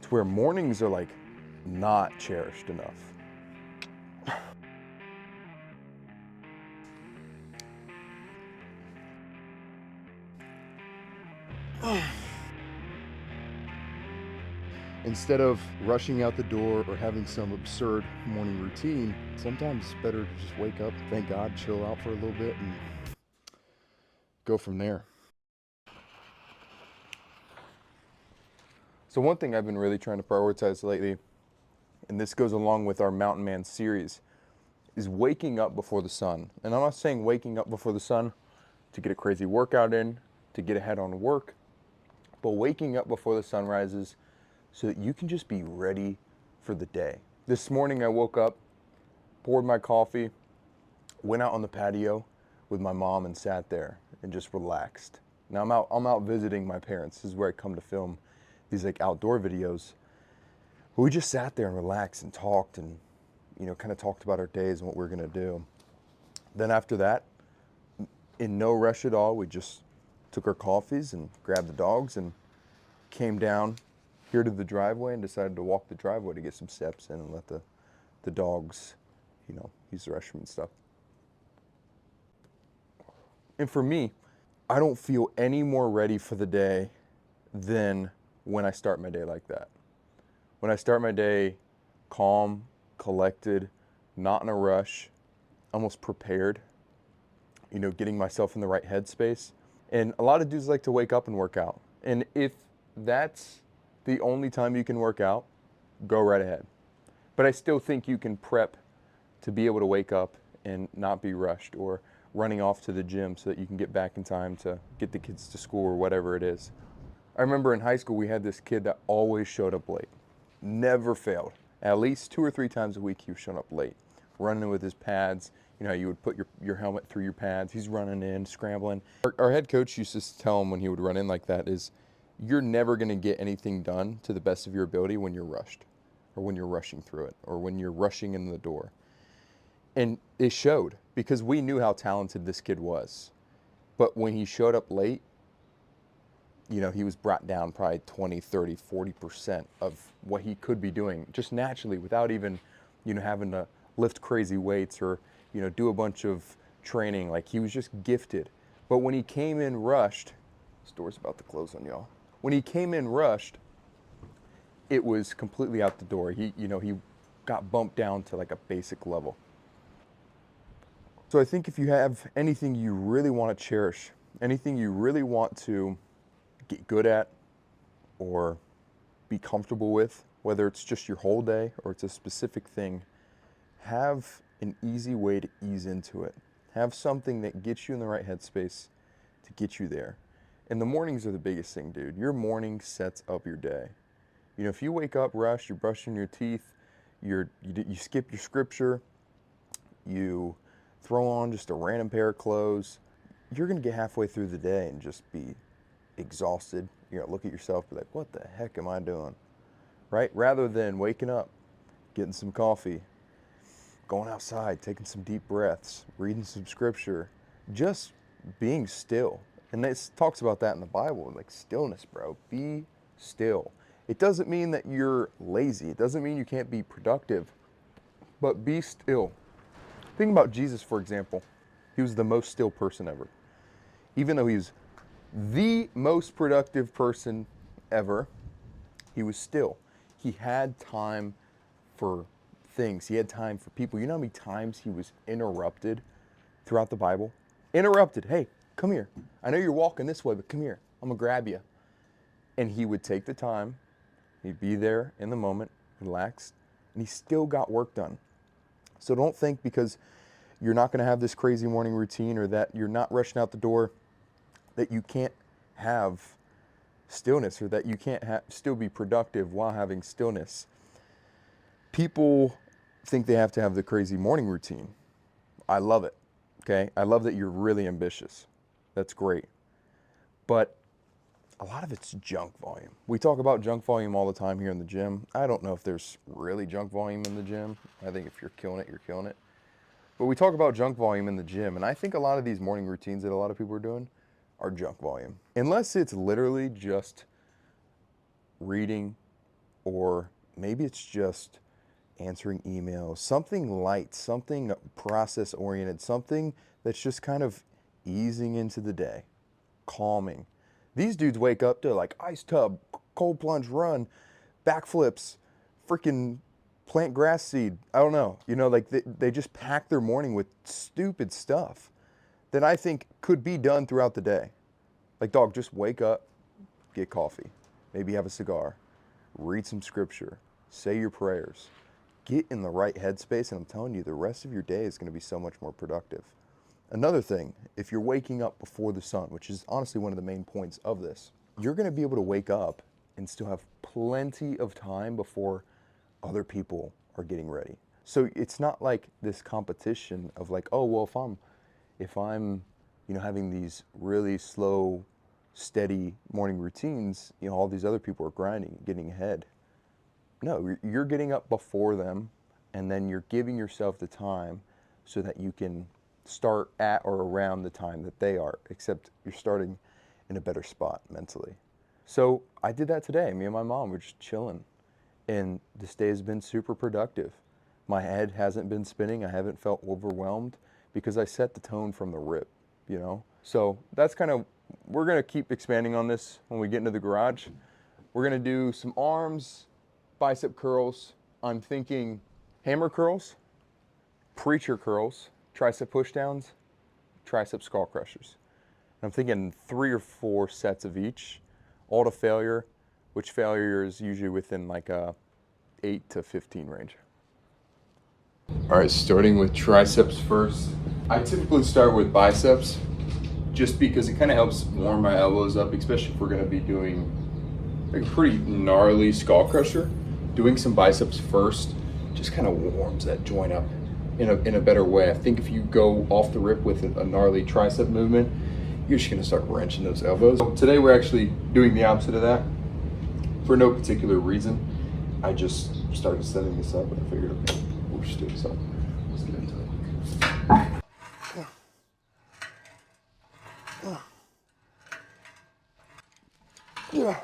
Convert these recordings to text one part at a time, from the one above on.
to where mornings are like not cherished enough. Instead of rushing out the door or having some absurd morning routine, sometimes it's better to just wake up, thank God, chill out for a little bit, and go from there. So one thing I've been really trying to prioritize lately, and this goes along with our Mountain Man series, is waking up before the sun. And I'm not saying waking up before the sun to get a crazy workout in, to get ahead on work, but waking up before the sun rises so that you can just be ready for the day. This morning I woke up, poured my coffee, went out on the patio with my mom and sat there and just relaxed. Now I'm out visiting my parents. This is where I come to film these like outdoor videos. But we just sat there and relaxed and talked and kind of talked about our days and what we were gonna do. Then after that, in no rush at all, we just took our coffees and grabbed the dogs and came down here to the driveway and decided to walk the driveway to get some steps in and let the dogs, use the restroom and stuff. And for me, I don't feel any more ready for the day than when I start my day like that. When I start my day calm, collected, not in a rush, almost prepared, getting myself in the right headspace. And a lot of dudes like to wake up and work out. And if that's the only time you can work out, go right ahead. But I still think you can prep to be able to wake up and not be rushed or running off to the gym so that you can get back in time to get the kids to school or whatever it is. I remember in high school we had this kid that always showed up late. Never failed. At least 2 or 3 times a week he was showing up late, running with his pads. You would put your helmet through your pads. He's running in, scrambling. Our head coach used to tell him when he would run in like that is, you're never going to get anything done to the best of your ability when you're rushed or when you're rushing through it or when you're rushing in the door. And it showed because we knew how talented this kid was. But when he showed up late, he was brought down probably 20, 30, 40% of what he could be doing just naturally without even, having to lift crazy weights or, do a bunch of training. Like he was just gifted. But when he came in rushed, this door's about to close on y'all. When he came in rushed, it was completely out the door. He got bumped down to like a basic level. So I think if you have anything you really want to cherish, anything you really want to get good at or be comfortable with, whether it's just your whole day or it's a specific thing, have an easy way to ease into it. Have something that gets you in the right headspace to get you there. And the mornings are the biggest thing, dude. Your morning sets up your day. If you wake up rushed, you're brushing your teeth, you skip your scripture, you throw on just a random pair of clothes, you're going to get halfway through the day and just be exhausted. You're going to look at yourself and be like, what the heck am I doing? Right? Rather than waking up, getting some coffee, going outside, taking some deep breaths, reading some scripture, just being still. And it talks about that in the Bible, like stillness, bro. Be still. It doesn't mean that you're lazy. It doesn't mean you can't be productive, but be still. Think about Jesus, for example. He was the most still person ever. Even though he was the most productive person ever, he was still. He had time for things. He had time for people. You know how many times he was interrupted throughout the Bible? Interrupted. Hey, come here. I know you're walking this way, but come here. I'm going to grab you. And he would take the time. He'd be there in the moment, relaxed, and he still got work done. So don't think because you're not going to have this crazy morning routine or that you're not rushing out the door that you can't have stillness or that you can't still be productive while having stillness. People think they have to have the crazy morning routine. I love it. Okay? I love that you're really ambitious. That's great. But a lot of it's junk volume. We talk about junk volume all the time here in the gym. I don't know if there's really junk volume in the gym. I think if you're killing it, you're killing it. But we talk about junk volume in the gym, and I think a lot of these morning routines that a lot of people are doing are junk volume. Unless it's literally just reading, or maybe it's just answering emails, something light, something process oriented, something that's just kind of easing into the day, calming. These dudes wake up to like ice tub, cold plunge, run, backflips, freaking plant grass seed. I don't know. You know, like they just pack their morning with stupid stuff that I think could be done throughout the day. Like, dog, just wake up, get coffee, maybe have a cigar, read some scripture, say your prayers, get in the right headspace, and I'm telling you, the rest of your day is going to be so much more productive. Another thing, if you're waking up before the sun, which is honestly one of the main points of this, you're going to be able to wake up and still have plenty of time before other people are getting ready. So it's not like this competition of like, oh, well, if I'm, having these really slow, steady morning routines, all these other people are grinding, getting ahead. No, you're getting up before them, and then you're giving yourself the time so that you can start at or around the time that they are, except you're starting in a better spot mentally. So I did that today. Me and my mom were just chilling, and this day has been super productive. My head hasn't been spinning. I haven't felt overwhelmed because I set the tone from the rip, So that's we're going to keep expanding on this when we get into the garage. We're going to do some arms, bicep curls. I'm thinking hammer curls, preacher curls, tricep pushdowns, tricep skull crushers. And I'm thinking 3 or 4 sets of each, all to failure, which failure is usually within like a 8 to 15 range. All right, starting with triceps first. I typically start with biceps just because it kind of helps warm my elbows up, especially if we're going to be doing like a pretty gnarly skull crusher. Doing some biceps first just kind of warms that joint up in a better way. I think if you go off the rip with a gnarly tricep movement, you're just going to start wrenching those elbows. So today we're actually doing the opposite of that for no particular reason. I just started setting this up and I figured, okay, we'll just do this up. Let's get into it. Yo.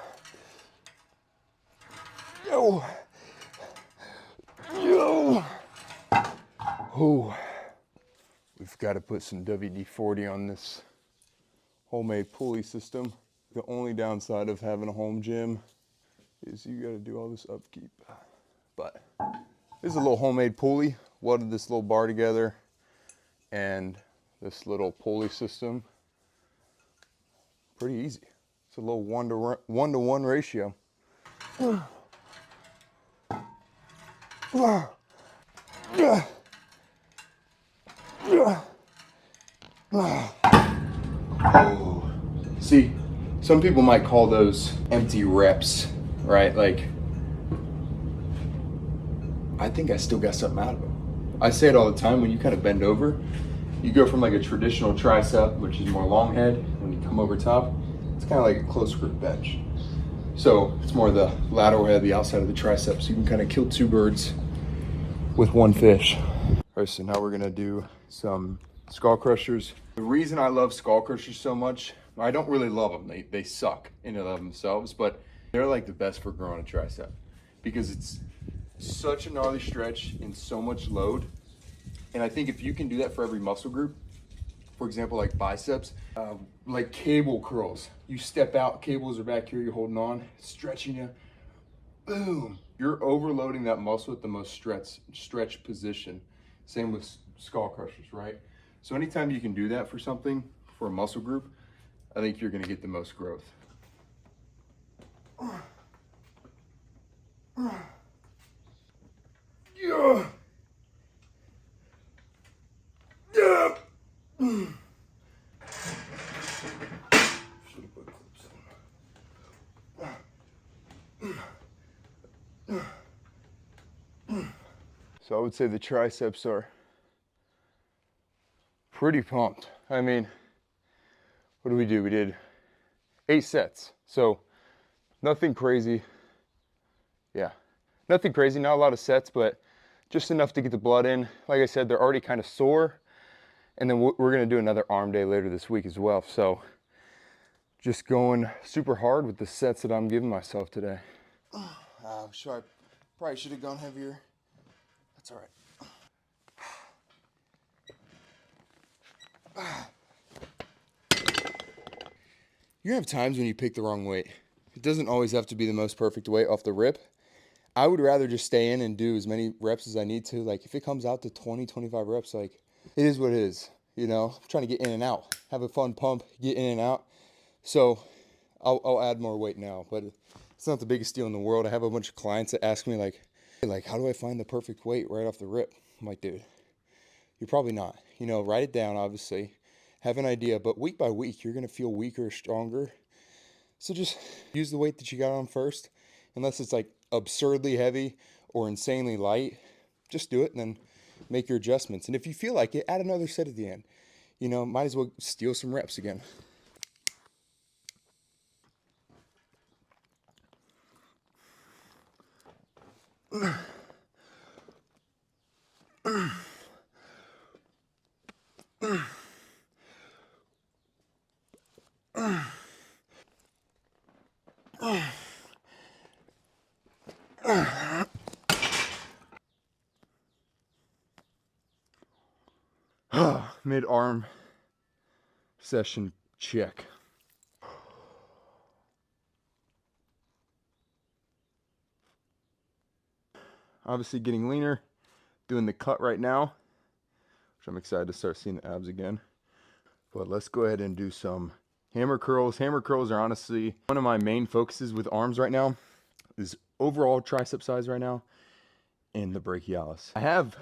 Oh, we've got to put some WD-40 on this homemade pulley system. The only downside of having a home gym is you got to do all this upkeep. But this is a little homemade pulley. Welded this little bar together and this little pulley system. Pretty easy. It's a little 1-to-1 ratio. Oh. See, some people might call those empty reps, right? Like, I think I still got something out of them. I say it all the time, when you kind of bend over, you go from like a traditional tricep, which is more long head. When you come over top, it's kind of like a close grip bench. So it's more the lateral head, the outside of the tricep. So you can kind of kill 2 birds with 1 fish. All right, so now we're gonna do some skull crushers. The reason I love skull crushers so much, I don't really love them. They suck in and of themselves, but they're like the best for growing a tricep because it's such a gnarly stretch and so much load. And I think if you can do that for every muscle group, for example, like biceps, like cable curls, you step out, cables are back here, you're holding on, stretching you, boom. You're overloading that muscle at the most stretched position. Same with skull crushers, right? So anytime you can do that for something, for a muscle group, I think you're gonna get the most growth. Yeah. Yeah. Should have put clips in. So I would say the triceps are pretty pumped. I mean, what did we do? We did 8 sets. So nothing crazy. Yeah, nothing crazy, not a lot of sets, but just enough to get the blood in. Like I said, they're already kind of sore. And then we're gonna do another arm day later this week as well. So just going super hard with the sets that I'm giving myself today. Sure, I probably should have gone heavier. That's all right. You're gonna have times when you pick the wrong weight. It doesn't always have to be the most perfect weight off the rip. I would rather just stay in and do as many reps as I need to. Like if it comes out to 20, 25 reps, like it is what it is. You know, I'm trying to get in and out, have a fun pump, get in and out. So I'll add more weight now, but it's not the biggest deal in the world. I have a bunch of clients that ask me like, how do I find the perfect weight right off the rip? I'm like, dude, you're probably not. You know, write it down, obviously. Have an idea, but week by week, you're gonna feel weaker, stronger. So just use the weight that you got on first, unless it's like absurdly heavy or insanely light. Just do it and then make your adjustments. And if you feel like it, add another set at the end. You know, might as well steal some reps again. Mid-arm session check. Obviously getting leaner, doing the cut right now, which I'm excited to start seeing the abs again. But let's go ahead and do some hammer curls. Hammer curls are honestly one of my main focuses with arms right now, is overall tricep size right now and the brachialis. I have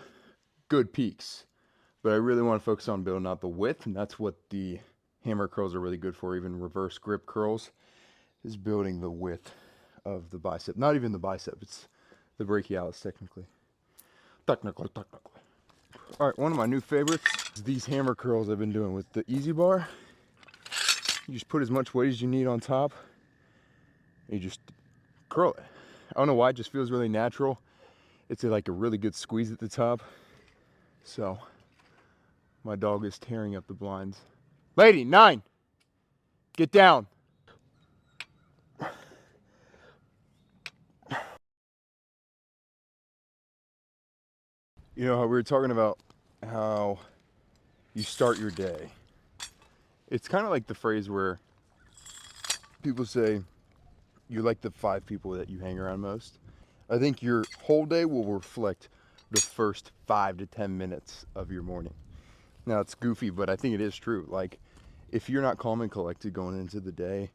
good peaks, but I really want to focus on building out the width, and that's what the hammer curls are really good for. Even reverse grip curls is building the width of the bicep. Not even the bicep, it's the brachialis technically. Technically. All right, one of my new favorites is these hammer curls I've been doing with the easy bar. You just put as much weight as you need on top, and you just curl it. I don't know why, it just feels really natural. It's like a really good squeeze at the top. So, my dog is tearing up the blinds. Lady, 9, get down. You know how we were talking about how you start your day. It's kind of like the phrase where people say you're like the 5 people that you hang around most. I think your whole day will reflect the first 5 to 10 minutes of your morning. Now it's goofy, but I think it is true. Like if you're not calm and collected going into the day,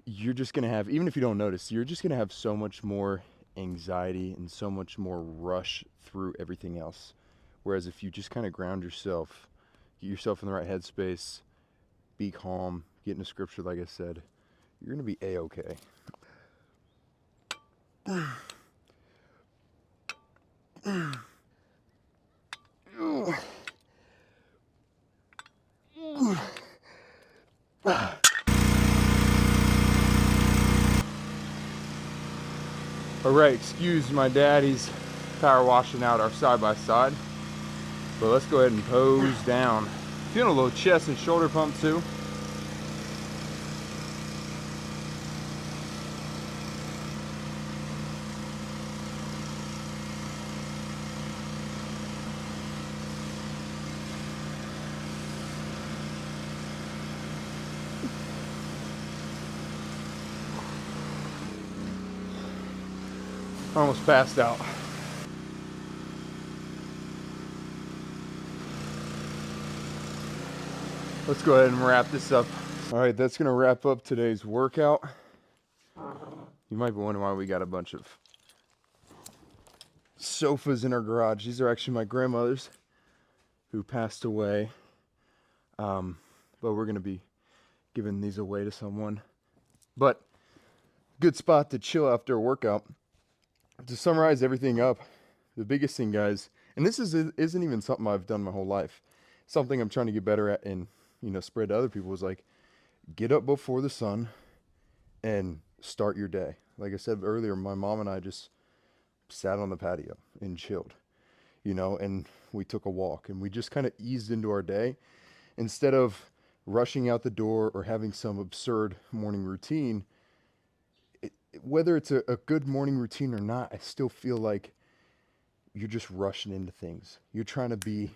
you're just gonna have, even if you don't notice, you're just gonna have so much more anxiety and so much more rush through everything else. Whereas if you just kind of ground yourself, get yourself in the right headspace, be calm, get into scripture like I said, you're gonna be a-okay. All right, excuse my dad, he's power washing out our side-by-side. But let's go ahead and pose down. Feeling a little chest and shoulder pump too. Almost passed out. Let's go ahead and wrap this up. All right, that's gonna wrap up today's workout. You might be wondering why we got a bunch of sofas in our garage. These are actually my grandmother's who passed away. But we're gonna be giving these away to someone. But good spot to chill after a workout. To summarize everything up, the biggest thing, guys, and this isn't even something I've done my whole life. Something I'm trying to get better at and spread to other people is like get up before the sun and start your day. Like I said earlier, my mom and I just sat on the patio and chilled, and we took a walk and we just kind of eased into our day instead of rushing out the door or having some absurd morning routine. whether it's a good morning routine or not, I still feel like you're just rushing into things. You're trying to be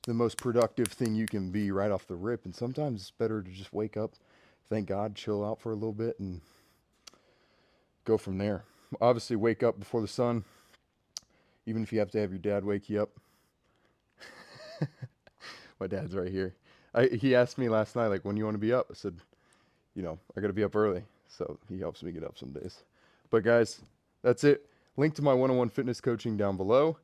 the most productive thing you can be right off the rip. And sometimes it's better to just wake up, thank God, chill out for a little bit, and go from there. Obviously, wake up before the sun, even if you have to have your dad wake you up. My dad's right here. He asked me last night, like, when you want to be up? I said, I got to be up early. So he helps me get up some days. But guys, that's it. Link to my one-on-one fitness coaching down below.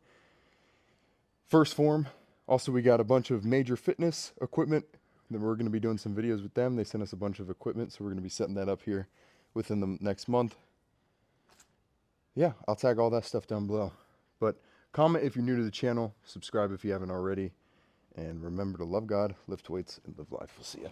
First Phorm. Also, we got a bunch of major fitness equipment. Then we're going to be doing some videos with them. They sent us a bunch of equipment, so we're going to be setting that up here within the next month. Yeah, I'll tag all that stuff down below. But comment if you're new to the channel. Subscribe if you haven't already. And remember to love God, lift weights, and live life. We'll see ya.